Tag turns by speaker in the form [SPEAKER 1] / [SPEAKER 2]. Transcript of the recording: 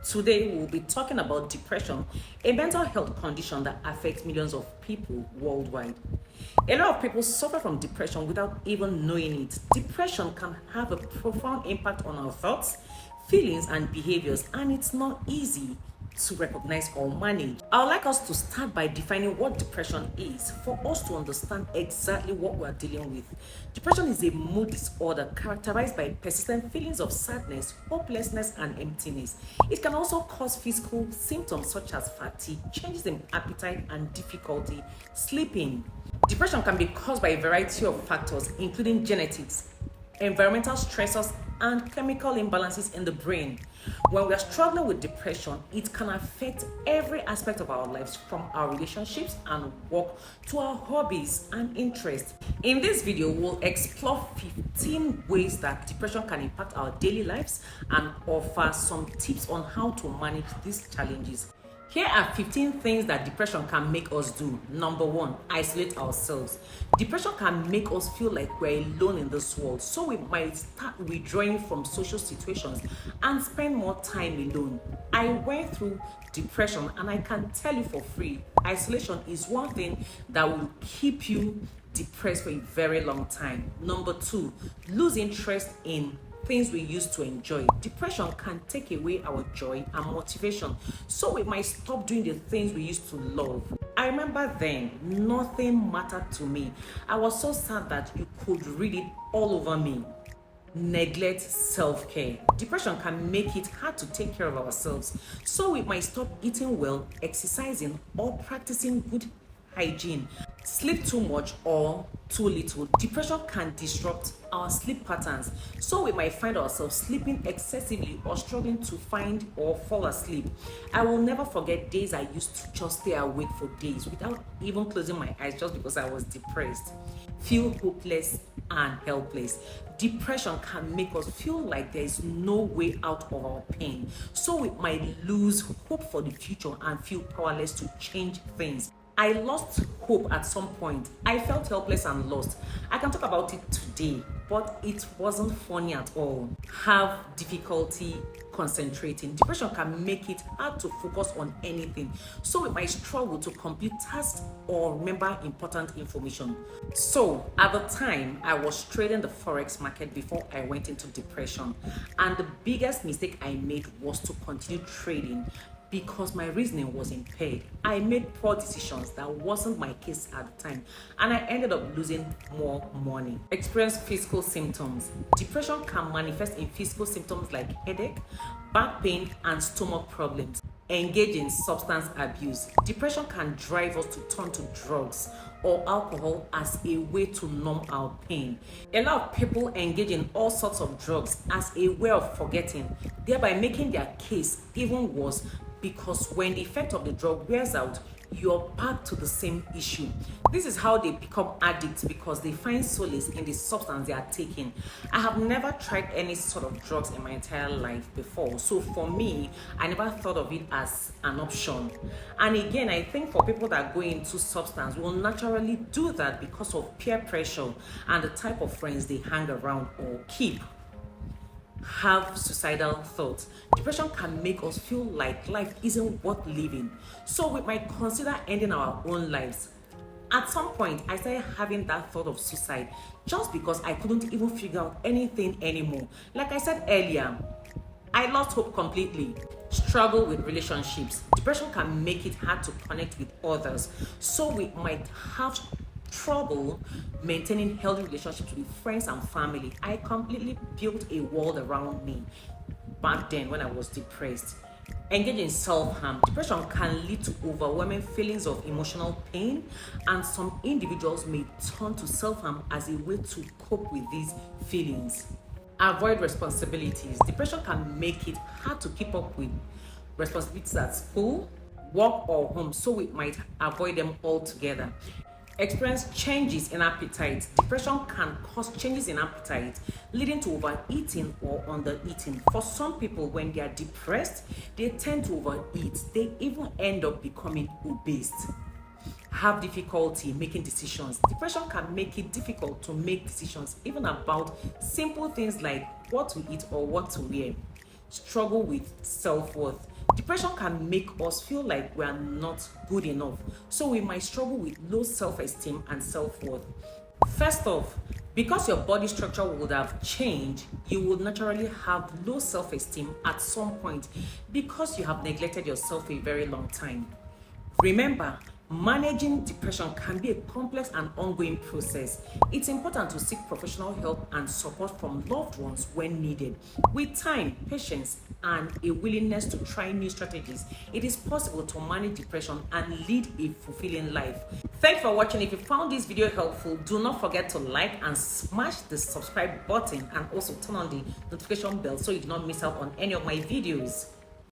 [SPEAKER 1] Today, we'll be talking about depression, a mental health condition that affects millions of people worldwide. A lot of people suffer from depression without even knowing it. Depression can have a profound impact on our thoughts, feelings, and behaviors, and it's not easy to recognize or manage. I would like us to start by defining what depression is for us to understand exactly what we are dealing with. Depression is a mood disorder characterized by persistent feelings of sadness, hopelessness, and emptiness. It can also cause physical symptoms such as fatigue, changes in appetite, and difficulty sleeping. Depression can be caused by a variety of factors, including genetics, environmental stressors, and chemical imbalances in the brain. When we are struggling with depression, it can affect every aspect of our lives, from our relationships and work to our hobbies and interests. In this video, we'll explore 15 ways that depression can impact our daily lives and offer some tips on how to manage these challenges. Here are 15 things that depression can make us do. Number 1, isolate ourselves. Depression can make us feel like we're alone in this world, so we might start withdrawing from social situations and spend more time alone. I went through depression, and I can tell you for free, isolation is one thing that will keep you depressed for a very long time. Number 2, lose interest in things we used to enjoy. Depression can take away our joy and motivation, so we might stop doing the things we used to love. I remember then, nothing mattered to me. I was so sad that you could read it all over me. Neglect self-care. Depression can make it hard to take care of ourselves, so we might stop eating well, exercising, or practicing good hygiene. Sleep too much or too little. Depression can disrupt our sleep patterns, so we might find ourselves sleeping excessively or struggling to find or fall asleep. I will never forget days I used to just stay awake for days without even closing my eyes, just because I was depressed. Feel hopeless and helpless. Depression can make us feel like there is no way out of our pain, so we might lose hope for the future and feel powerless to change things. I lost hope at some point. I felt helpless and lost. I can talk about it today, but it wasn't funny at all. Have difficulty concentrating. Depression can make it hard to focus on anything, so we might struggle to complete tasks or remember important information. So at the time, I was trading the forex market before I went into depression, and the biggest mistake I made was to continue trading because my reasoning was impaired. I made poor decisions. That wasn't my case at the time, and I ended up losing more money. Experience physical symptoms. Depression can manifest in physical symptoms like headache, back pain, and stomach problems. Engage in substance abuse. Depression can drive us to turn to drugs or alcohol as a way to numb our pain. A lot of people engage in all sorts of drugs as a way of forgetting, thereby making their case even worse, because when the effect of the drug wears out, you're back to the same issue. This is how they become addicts, because they find solace in the substance they are taking. I have never tried any sort of drugs in my entire life before, so for me, I never thought of it as an option. And again, I think for people that go into substance will naturally do that because of peer pressure and the type of friends they hang around or keep. Have suicidal thoughts. Depression can make us feel like life isn't worth living, so we might consider ending our own lives. At some point, I started having that thought of suicide just because I couldn't even figure out anything anymore. Like I said earlier, I lost hope completely. Struggle with relationships. Depression can make it hard to connect with others, so we might have trouble maintaining healthy relationships with friends and family. I completely built a world around me back then when I was depressed. Engage in self-harm. Depression can lead to overwhelming feelings of emotional pain, and some individuals may turn to self-harm as a way to cope with these feelings. Avoid responsibilities. Depression can make it hard to keep up with responsibilities at school, work, or home, so we might avoid them altogether. Experience changes in appetite. Depression can cause changes in appetite, leading to overeating or undereating. For some people, when they are depressed, they tend to overeat. They even end up becoming obese. Have difficulty making decisions. Depression can make it difficult to make decisions, even about simple things like what to eat or what to wear. Struggle with self-worth. Depression can make us feel like we are not good enough, so we might struggle with low self-esteem and self-worth. First off, because your body structure would have changed, you would naturally have low self-esteem at some point because you have neglected yourself for a very long time. Remember, managing depression can be a complex and ongoing process. It's important to seek professional help and support from loved ones when needed. With time, patience, and a willingness to try new strategies, it is possible to manage depression and lead a fulfilling life. Thanks for watching. If you found this video helpful, do not forget to like and smash the subscribe button and also turn on the notification bell so you do not miss out on any of my videos.